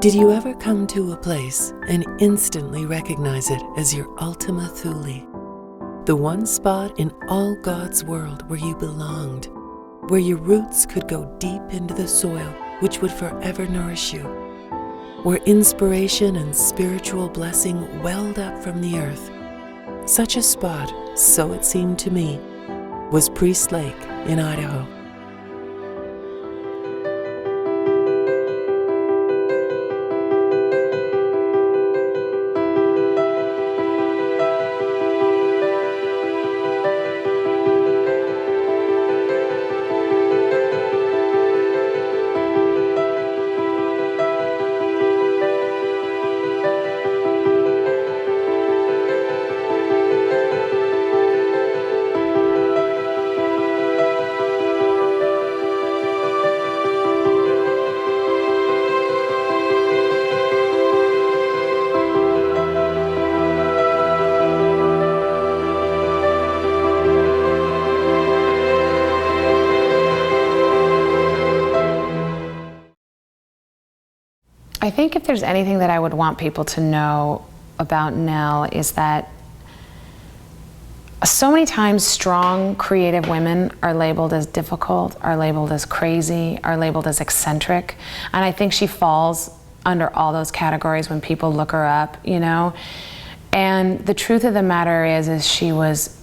Did you ever come to a place and instantly recognize it as your Ultima Thule? The one spot in all God's world where you belonged, where your roots could go deep into the soil which would forever nourish you, where inspiration and spiritual blessing welled up from the earth. Such a spot, so it seemed to me, was Priest Lake in Idaho. I think if there's anything that I would want people to know about Nell is that so many times strong, creative women are labeled as difficult, are labeled as crazy, are labeled as eccentric. And I think she falls under all those categories when people look her up, you know? And the truth of the matter is she was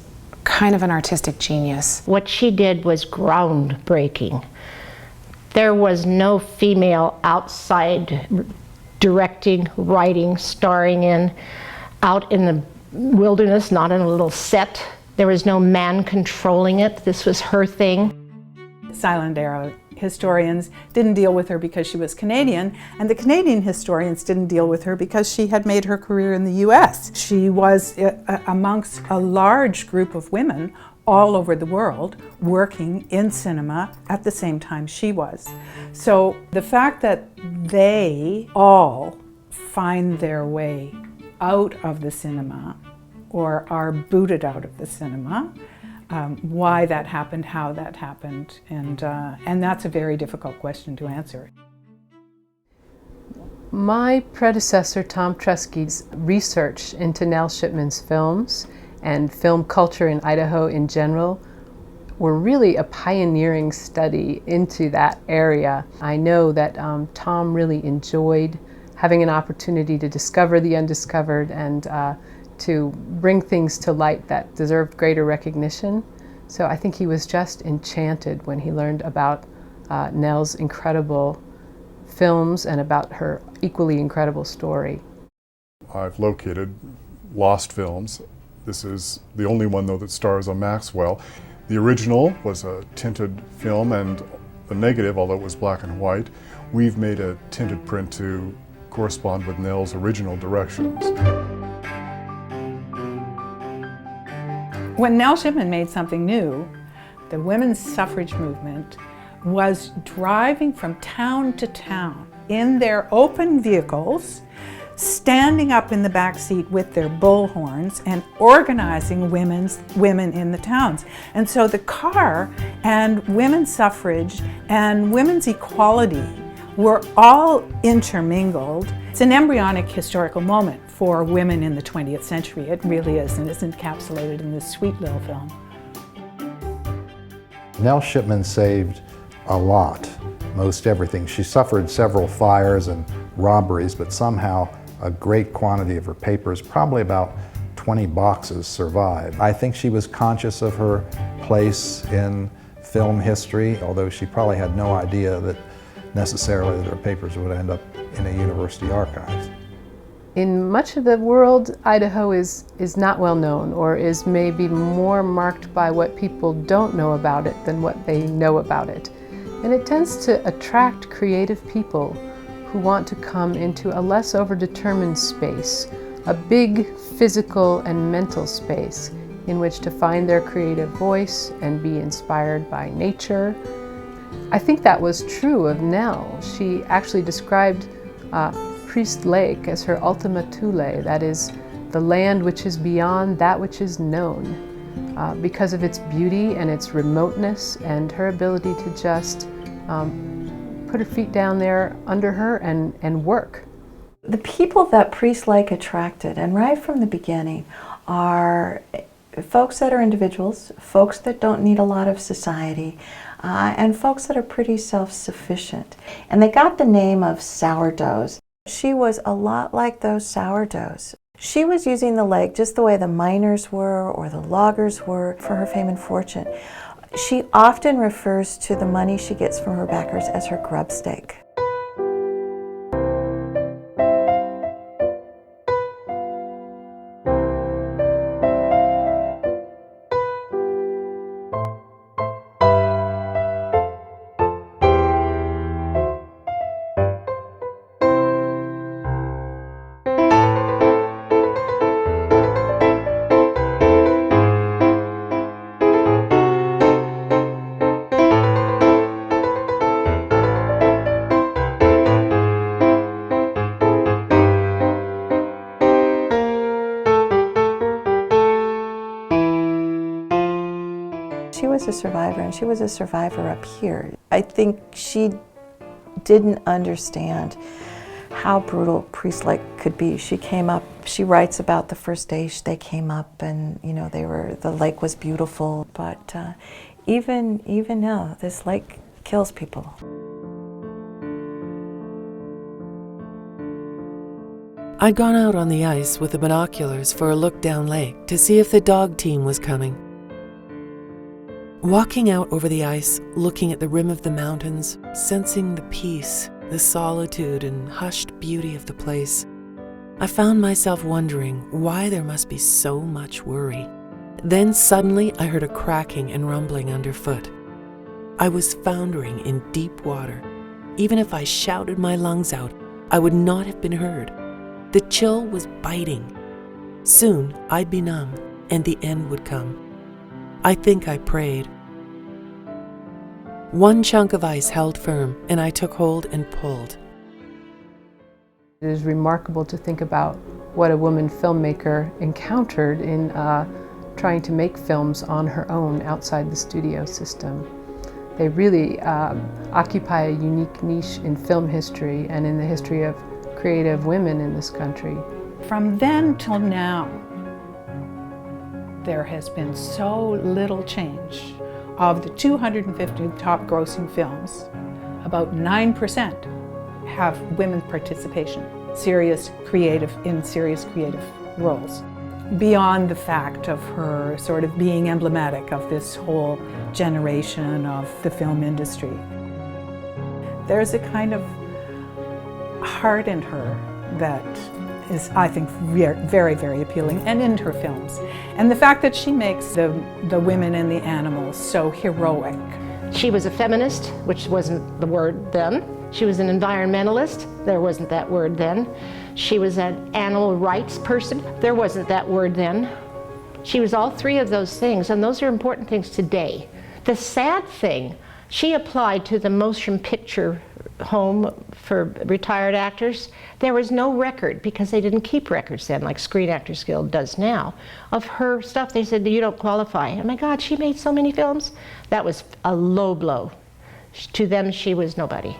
kind of an artistic genius. What she did was groundbreaking. There was no female outside directing, writing, starring in, out in the wilderness, not in a little set. There was no man controlling it. This was her thing. Silent era historians didn't deal with her because she was Canadian, and the Canadian historians didn't deal with her because she had made her career in the US. She was amongst a large group of women all over the world working in cinema at the same time she was. So the fact that they all find their way out of the cinema or are booted out of the cinema, why that happened, how that happened, and that's a very difficult question to answer. My predecessor, Tom Tresky's research into Nell Shipman's films and film culture in Idaho in general were really a pioneering study into that area. I know that Tom really enjoyed having an opportunity to discover the undiscovered and to bring things to light that deserved greater recognition. So I think he was just enchanted when he learned about Nell's incredible films and about her equally incredible story. I've located lost films. This is the only one, though, that stars on Maxwell. The original was a tinted film, and the negative, although it was black and white, we've made a tinted print to correspond with Nell's original directions. When Nell Shipman made something new, the women's suffrage movement was driving from town to town in their open vehicles, standing up in the back seat with their bullhorns and organizing women in the towns. And so the car and women's suffrage and women's equality were all intermingled. It's an embryonic historical moment for women in the 20th century. It really is, and it's encapsulated in this sweet little film. Nell Shipman saved a lot, most everything. She suffered several fires and robberies, but somehow a great quantity of her papers, probably about 20 boxes, survived. I think she was conscious of her place in film history, although she probably had no idea that necessarily that her papers would end up in a university archive. In much of the world, Idaho is not well known, or is maybe more marked by what people don't know about it than what they know about it. And it tends to attract creative people who want to come into a less overdetermined space, a big physical and mental space in which to find their creative voice and be inspired by nature. I think that was true of Nell. She actually described Priest Lake as her Ultima Thule, that is, the land which is beyond that which is known, because of its beauty and its remoteness and her ability to just put her feet down there under her and work The people that Priest-like attracted, and right from the beginning, are folks that are individuals, folks that don't need a lot of society, and folks that are pretty self-sufficient. And they got the name of sourdoughs. She was a lot like those sourdoughs. She was using the lake just the way the miners were or the loggers were for her fame and fortune. She often refers to the money she gets from her backers as her grub stake. She was a survivor, and she was a survivor up here. I think she didn't understand how brutal Priest-like could be. She came up, she writes about the first day they came up, and the lake was beautiful, but even now, this lake kills people. I'd gone out on the ice with the binoculars for a look down lake to see if the dog team was coming. Walking out over the ice, looking at the rim of the mountains, sensing the peace, the solitude and hushed beauty of the place, I found myself wondering why there must be so much worry. Then suddenly I heard a cracking and rumbling underfoot. I was foundering in deep water. Even if I shouted my lungs out, I would not have been heard. The chill was biting. Soon I'd be numb, and the end would come. I think I prayed. One chunk of ice held firm, and I took hold and pulled. It is remarkable to think about what a woman filmmaker encountered in trying to make films on her own outside the studio system. They really occupy a unique niche in film history and in the history of creative women in this country. From then till now, there has been so little change. Of the 250 top grossing films, about 9% have women's participation, serious creative roles. Beyond the fact of her sort of being emblematic of this whole generation of the film industry, there's a kind of heart in her that is, I think, very, very appealing, and in her films. And the fact that she makes the women and the animals so heroic. She was a feminist, which wasn't the word then. She was an environmentalist. There wasn't that word then. She was an animal rights person. There wasn't that word then. She was all three of those things, and those are important things today. The sad thing, she applied to the motion picture home for retired actors. There was no record, because they didn't keep records then, like Screen Actors Guild does now, of her stuff. They said, you don't qualify. Oh my God, she made so many films. That was a low blow. To them, she was nobody.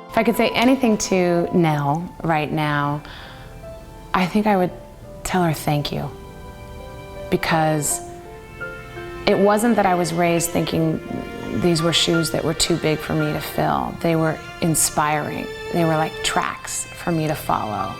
If I could say anything to Nell right now, I think I would tell her thank you. Because it wasn't that I was raised thinking these were shoes that were too big for me to fill. They were inspiring. They were like tracks for me to follow.